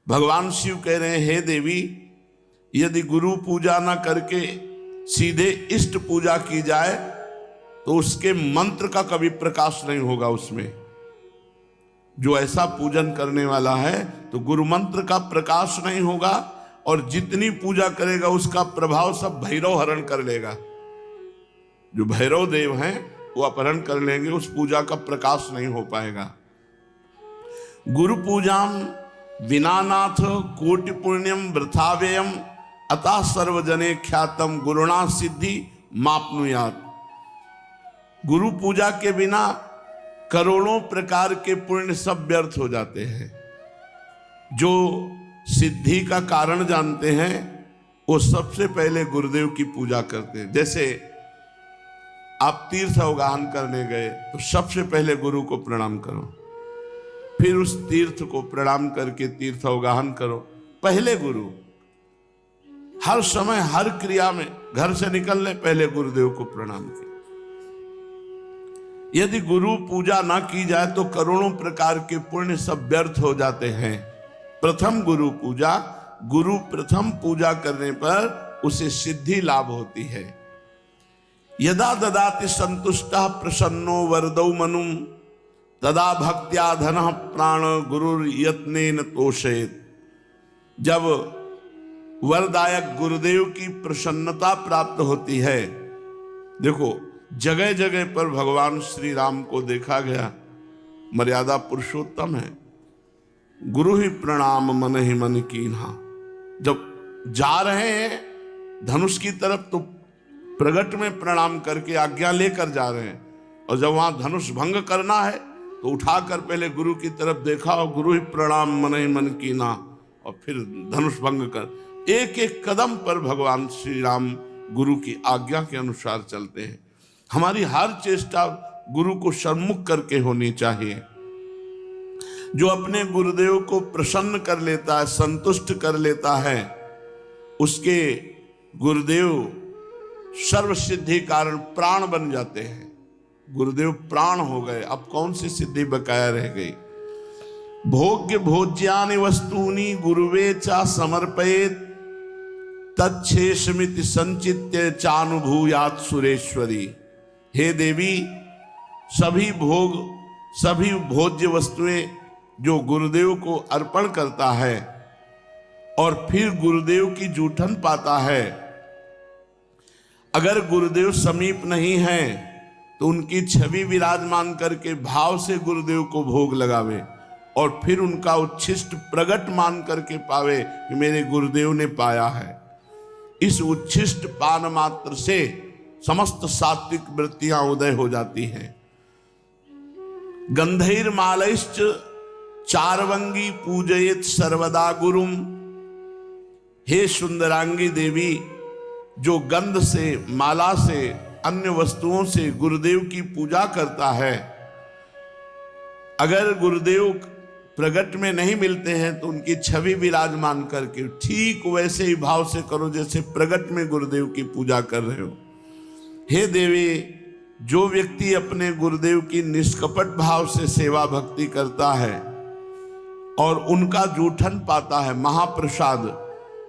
भगवान शिव कह रहे हैं, हे देवी, यदि गुरु पूजा ना करके सीधे इष्ट पूजा की जाए तो उसके मंत्र का कभी प्रकाश नहीं होगा उसमें। जो ऐसा पूजन करने वाला है तो गुरु मंत्र का प्रकाश नहीं होगा, और जितनी पूजा करेगा उसका प्रभाव सब भैरव हरण कर लेगा। जो भैरव देव हैं वो अपहरण कर लेंगे, उस पूजा का प्रकाश नहीं हो पाएगा। गुरु पूजाम विनानाथ कोटि पुण्यम वृथाव्ययम अतः सर्वजने ख्यातम गुरुणा सिद्धि मापनुयात। गुरु पूजा के बिना करोड़ों प्रकार के पुण्य सब व्यर्थ हो जाते हैं। जो सिद्धि का कारण जानते हैं वो सबसे पहले गुरुदेव की पूजा करते हैं। जैसे आप तीर्थ अवगाहन करने गए तो सबसे पहले गुरु को प्रणाम करो, फिर उस तीर्थ को प्रणाम करके तीर्थ अवगाहन करो। पहले गुरु, हर समय हर क्रिया में, घर से निकलने पहले गुरुदेव को प्रणाम किया। यदि गुरु पूजा ना की जाए तो करोड़ों प्रकार के पुण्य सब व्यर्थ हो जाते हैं। प्रथम गुरु पूजा, गुरु प्रथम पूजा करने पर उसे सिद्धि लाभ होती है। यदा ददाति संतुष्टः प्रसन्नो वरदौ मनुम तदा भक्त्या धनः प्राण गुरुर यत्नेन तोषेत। जब वरदायक गुरुदेव की प्रसन्नता प्राप्त होती है, देखो जगह जगह पर भगवान श्री राम को देखा गया, मर्यादा पुरुषोत्तम है। गुरु ही प्रणाम मन ही मन कीन्हा। जब जा रहे हैं धनुष की तरफ तो प्रगट में प्रणाम करके आज्ञा लेकर जा रहे हैं, और जब वहां धनुष भंग करना है तो उठाकर पहले गुरु की तरफ देखा और गुरु ही प्रणाम मन ही मन कीन्हा, और फिर धनुष भंग कर। एक एक कदम पर भगवान श्री राम गुरु की आज्ञा के अनुसार चलते हैं। हमारी हर चेष्टा गुरु को सम्मुख करके होनी चाहिए। जो अपने गुरुदेव को प्रसन्न कर लेता है, संतुष्ट कर लेता है, उसके गुरुदेव सर्व सिद्धि कारण प्राण बन जाते हैं। गुरुदेव प्राण हो गए, अब कौन सी सिद्धि बकाया रह गई। भोग्य भोज्यानि वस्तूनि गुरुवे चा समर्पयेत तच्छेषमिति संचित्य चानुभूयात सुरेश्वरी। हे देवी, सभी भोग, सभी भोज्य वस्तुएं जो गुरुदेव को अर्पण करता है और फिर गुरुदेव की जूठन पाता है, अगर गुरुदेव समीप नहीं है तो उनकी छवि विराजमान करके भाव से गुरुदेव को भोग लगावे और फिर उनका उच्छिष्ट प्रगट मान करके पावे कि मेरे गुरुदेव ने पाया है। इस उच्छिष्ट पान मात्र से समस्त सात्विक वृत्तियां उदय हो जाती हैं। गंधैर्मालैश्च चारवंगी पूजयेत सर्वदा गुरुम। हे सुंदरांगी देवी, जो गंध से, माला से, अन्य वस्तुओं से गुरुदेव की पूजा करता है, अगर गुरुदेव प्रगट में नहीं मिलते हैं तो उनकी छवि विराजमान करके ठीक वैसे ही भाव से करो जैसे प्रगट में गुरुदेव की पूजा कर रहे हो। हे देवी, जो व्यक्ति अपने गुरुदेव की निष्कपट भाव से सेवा भक्ति करता है और उनका जूठन पाता है, महाप्रसाद,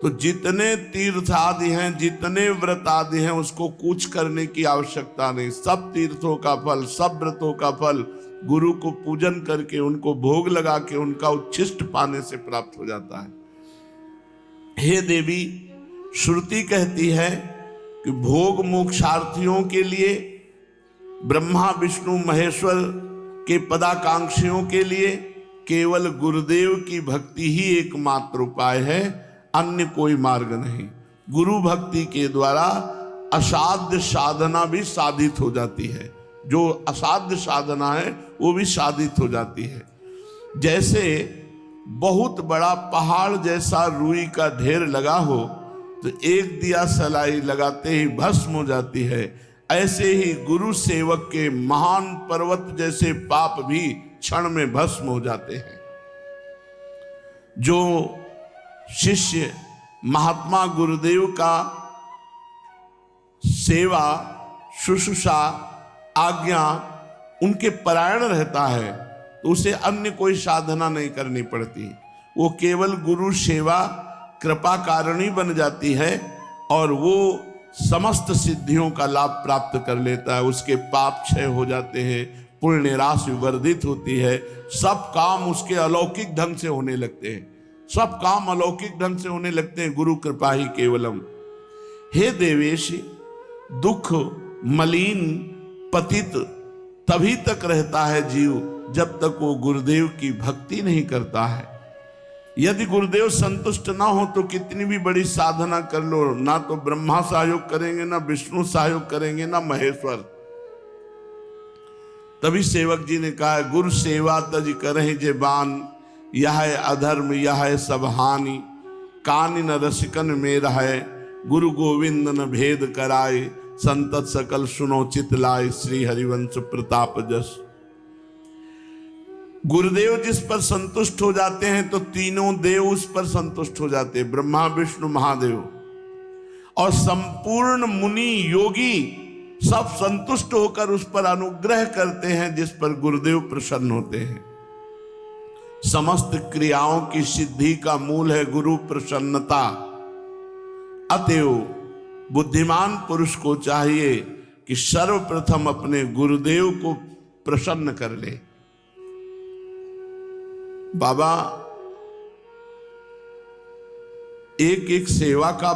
तो जितने तीर्थ आदि हैं, जितने व्रत आदि हैं, उसको कुछ करने की आवश्यकता नहीं। सब तीर्थों का फल, सब व्रतों का फल गुरु को पूजन करके, उनको भोग लगा के, उनका उच्छिष्ट पाने से प्राप्त हो जाता है। हे देवी, श्रुति कहती है कि भोग मोक्षार्थियों के लिए, ब्रह्मा विष्णु महेश्वर के पदाकांक्षियों के लिए केवल गुरुदेव की भक्ति ही एकमात्र उपाय है, अन्य कोई मार्ग नहीं। गुरु भक्ति के द्वारा असाध्य साधना भी साधित हो जाती है। जो असाध्य साधना है वो भी साधित हो जाती है। जैसे बहुत बड़ा पहाड़ जैसा रुई का ढेर लगा हो तो एक दिया सलाई लगाते ही भस्म हो जाती है, ऐसे ही गुरु सेवक के महान पर्वत जैसे पाप भी क्षण में भस्म हो जाते हैं। जो शिष्य महात्मा गुरुदेव का सेवा, शुश्रूषा, आज्ञा उनके परायण रहता है तो उसे अन्य कोई साधना नहीं करनी पड़ती। वो केवल गुरु सेवा कृपा कारणी बन जाती है और वो समस्त सिद्धियों का लाभ प्राप्त कर लेता है। उसके पाप क्षय हो जाते हैं, पुण्य राशि वर्धित होती है, सब काम उसके अलौकिक ढंग से होने लगते हैं, सब काम अलौकिक ढंग से होने लगते हैं। गुरु कृपा ही केवलम। हे देवेश, दुख मलिन पतित तभी तक रहता है जीव जब तक वो गुरुदेव की भक्ति नहीं करता है। यदि गुरुदेव संतुष्ट ना हो तो कितनी भी बड़ी साधना कर लो, ना तो ब्रह्मा सहयोग करेंगे, ना विष्णु सहयोग करेंगे, ना महेश्वर। तभी सेवक जी ने कहा, गुरु सेवा तज करें जे बान, यह है अधर्म यह है सब हानि, कान न रसिकन में रहे, गुरु गोविंद न भेद कराए, संतत सकल सुनो चित लाए, श्री हरिवंश प्रताप जस। गुरुदेव जिस पर संतुष्ट हो जाते हैं तो तीनों देव उस पर संतुष्ट हो जाते हैं, ब्रह्मा विष्णु महादेव, और संपूर्ण मुनि योगी सब संतुष्ट होकर उस पर अनुग्रह करते हैं जिस पर गुरुदेव प्रसन्न होते हैं। समस्त क्रियाओं की सिद्धि का मूल है गुरु प्रसन्नता। अतएव बुद्धिमान पुरुष को चाहिए कि सर्वप्रथम अपने गुरुदेव को प्रसन्न कर ले। बाबा एक एक सेवा का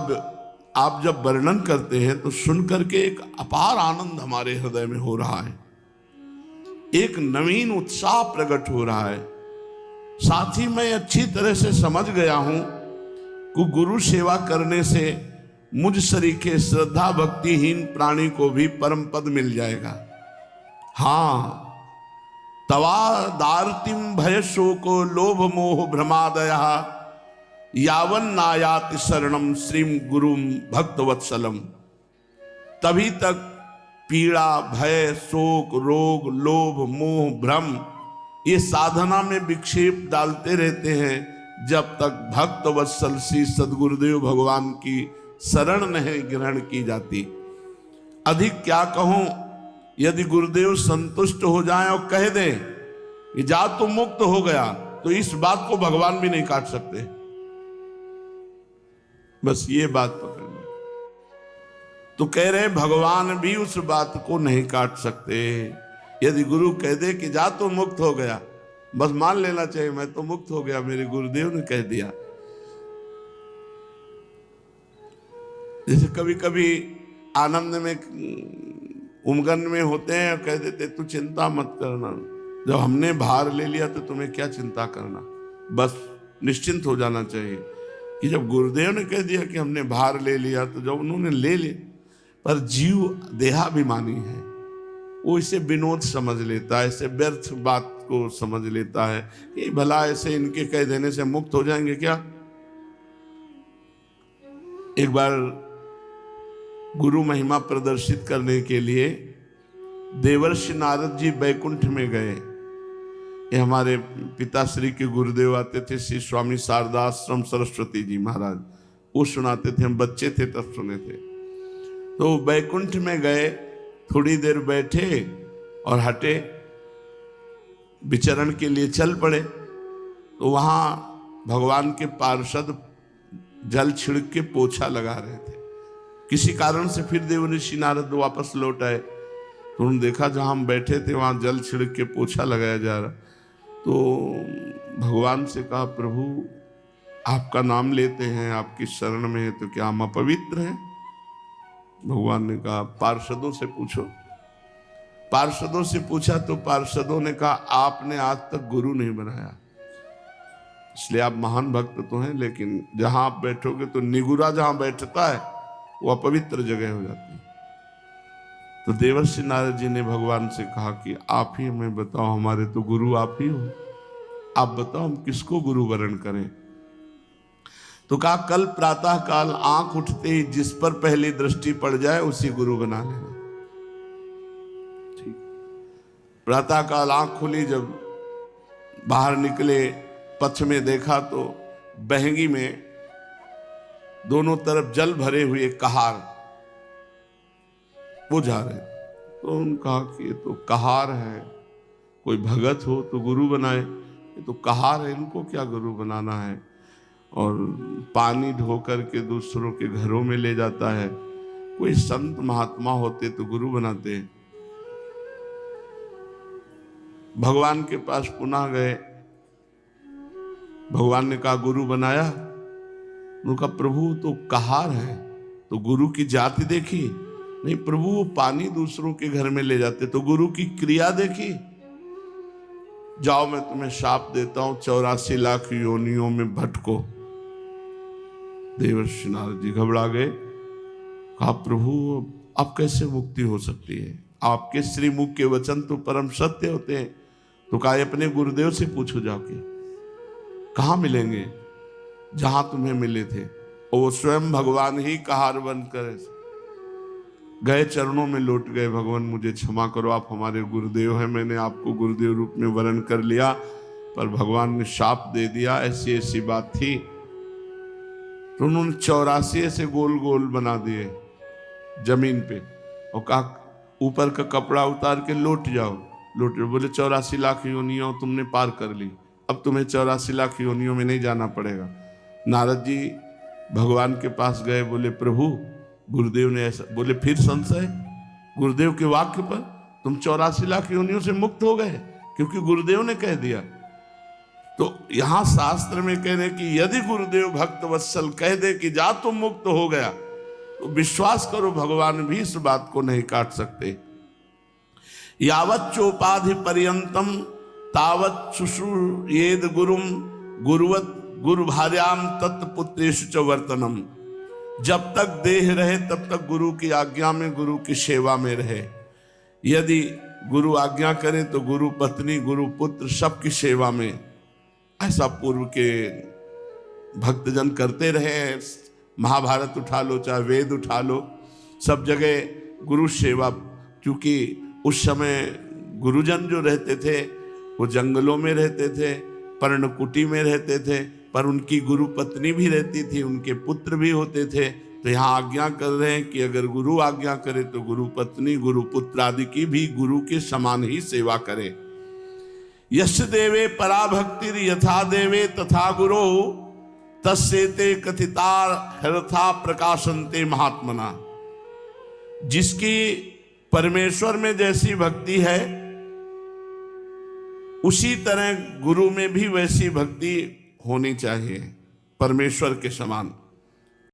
आप जब वर्णन करते हैं तो सुन करके एक अपार आनंद हमारे हृदय में हो रहा है, एक नवीन उत्साह प्रकट हो रहा है। साथ ही मैं अच्छी तरह से समझ गया हूं कि गुरु सेवा करने से मुझ सरीखे श्रद्धा भक्तिहीन प्राणी को भी परम पद मिल जाएगा। हाँ, तवा दार्तिम भय शोको लोभ मोह भ्रमादया, यावन नायाति शरणम श्रीम गुरुम भक्तवत्सलम। तभी तक पीड़ा भय शोक रोग लोभ मोह भ्रम ये साधना में विक्षेप डालते रहते हैं जब तक भक्तवत्सल श्री सद्गुरुदेव भगवान की शरण नहीं ग्रहण की जाती। अधिक क्या कहूं, यदि गुरुदेव संतुष्ट हो जाएं और कह दें कि जा तू मुक्त हो गया, तो इस बात को भगवान भी नहीं काट सकते। बस ये बात पकड़ लो। तो कह रहे भगवान भी उस बात को नहीं काट सकते। यदि गुरु कह दे कि जा तो मुक्त हो गया, बस मान लेना चाहिए मैं तो मुक्त हो गया, मेरे गुरुदेव ने कह दिया। जैसे कभी कभी आनंद में उमगन में होते हैं और कह देते तू चिंता मत करना, जब हमने भार ले लिया तो तुम्हें क्या चिंता करना, बस निश्चिंत हो जाना चाहिए। कि जब गुरुदेव ने कह दिया कि हमने भार ले लिया तो जब उन्होंने ले लिया, पर जीव देहाभिमानी है, वो इसे विनोद समझ लेता है, इसे व्यर्थ बात को समझ लेता है कि भला ऐसे इनके कह देने से मुक्त हो जाएंगे क्या। एक बार गुरु महिमा प्रदर्शित करने के लिए देवर्षि नारद जी बैकुंठ में गए। ये हमारे पिताश्री के गुरुदेव आते थे, श्री स्वामी शारदाश्रम सरस्वती जी महाराज, वो सुनाते थे, हम बच्चे थे तब सुने थे। तो बैकुंठ में गए, थोड़ी देर बैठे और हटे, विचरण के लिए चल पड़े। तो वहां भगवान के पार्षद जल छिड़क के पोछा लगा रहे थे। किसी कारण से फिर देवर्षि नारद वापस लौट आए, तो उन्होंने देखा जहां हम बैठे थे वहां जल छिड़क के पोछा लगाया जा रहा। तो भगवान से कहा, प्रभु आपका नाम लेते हैं, आपकी शरण में है, तो क्या हम अपवित्र हैं? भगवान ने कहा पार्षदों से पूछो। पार्षदों से पूछा तो पार्षदों ने कहा आपने आज तक गुरु नहीं बनाया, इसलिए आप महान भक्त तो हैं, लेकिन जहां आप बैठोगे तो निगुरा जहां बैठता है वो अपवित्र जगह हो जाती है। तो देवर्षि नारद जी ने भगवान से कहा कि आप ही हमें बताओ, हमारे तो गुरु आप ही हो, आप बताओ हम किसको गुरु वरण करें। तो कहा कल प्रातः काल आंख उठते ही जिस पर पहली दृष्टि पड़ जाए उसी गुरु बना लेना। ठीक, प्रातः काल आंख खुली, जब बाहर निकले पथ में देखा तो बहंगी में दोनों तरफ जल भरे हुए कहार वो जा रहे। तो उन्होंने कहा कि ये तो कहार है, कोई भगत हो तो गुरु बनाए। ये तो कहार है, इनको क्या गुरु बनाना है। और पानी ढो करके दूसरों के घरों में ले जाता है। कोई संत महात्मा होते तो गुरु बनाते। भगवान के पास पुनः गए, भगवान ने कहा गुरु बनाया? उनका प्रभु तो कहार है, तो गुरु की जाति देखी? नहीं प्रभु, वो पानी दूसरों के घर में ले जाते। तो गुरु की क्रिया देखी? जाओ मैं तुम्हें शाप देता हूं, 84 लाख योनियों में भटको। देवर्षि नारद जी घबरा गए। कहा प्रभु अब कैसे मुक्ति हो सकती है? आपके श्रीमुख के वचन तो परम सत्य होते हैं। तो कहा अपने गुरुदेव से पूछो जाके, कहाँ मिलेंगे? जहां तुम्हें मिले थे। और वो स्वयं भगवान ही कहार बनकर गए, चरणों में लौट गए। भगवान मुझे क्षमा करो, आप हमारे गुरुदेव हैं, मैंने आपको गुरुदेव रूप में वर्ण कर लिया, पर भगवान ने शाप दे दिया, ऐसी ऐसी बात थी। तो उन्होंने 84 से गोल गोल बना दिए जमीन पे और कहा ऊपर का कपड़ा उतार के लौट जाओ। लौट जाओ। बोले 84 लाख योनियों तुमने पार कर ली, अब तुम्हें 84 लाख योनियों में नहीं जाना पड़ेगा। नारद जी भगवान के पास गए, बोले प्रभु गुरुदेव ने ऐसा बोले। फिर संशय गुरुदेव के वाक्य पर, तुम 84 लाख योनियों से मुक्त हो गए क्योंकि गुरुदेव ने कह दिया। तो यहां शास्त्र में कह रहे कि यदि गुरुदेव भक्त वत्सल कह दे कि जा तुम मुक्त हो गया, तो विश्वास करो भगवान भी इस बात को नहीं काट सकते। यावत् चोपाधि पर्यंतम तावत् शुश्रूयेद गुरुम गुरुवत गुरु भार्याम तत्पुत्रेषु च वर्तनम। जब तक देह रहे तब तक गुरु की आज्ञा में, गुरु की सेवा में रहे। यदि गुरु आज्ञा करे तो गुरु पत्नी, गुरु पुत्र सबकी सेवा में। ऐसा पूर्व के भक्तजन करते रहे। महाभारत उठा लो, चाहे वेद उठा लो, सब जगह गुरु सेवा। क्योंकि उस समय गुरुजन जो रहते थे वो जंगलों में रहते थे, पर्णकुटी में रहते थे, पर उनकी गुरु पत्नी भी रहती थी, उनके पुत्र भी होते थे। तो यहाँ आज्ञा कर रहे हैं कि अगर गुरु आज्ञा करे तो गुरु पत्नी, गुरु पुत्र आदि की भी गुरु के समान ही सेवा करे। यश देवे पराभक्तिर यथा देवे तथा गुरो तस्सेते कथिता हरथा प्रकाशनते महात्मना। जिसकी परमेश्वर में जैसी भक्ति है उसी तरह गुरु में भी वैसी भक्ति होनी चाहिए, परमेश्वर के समान।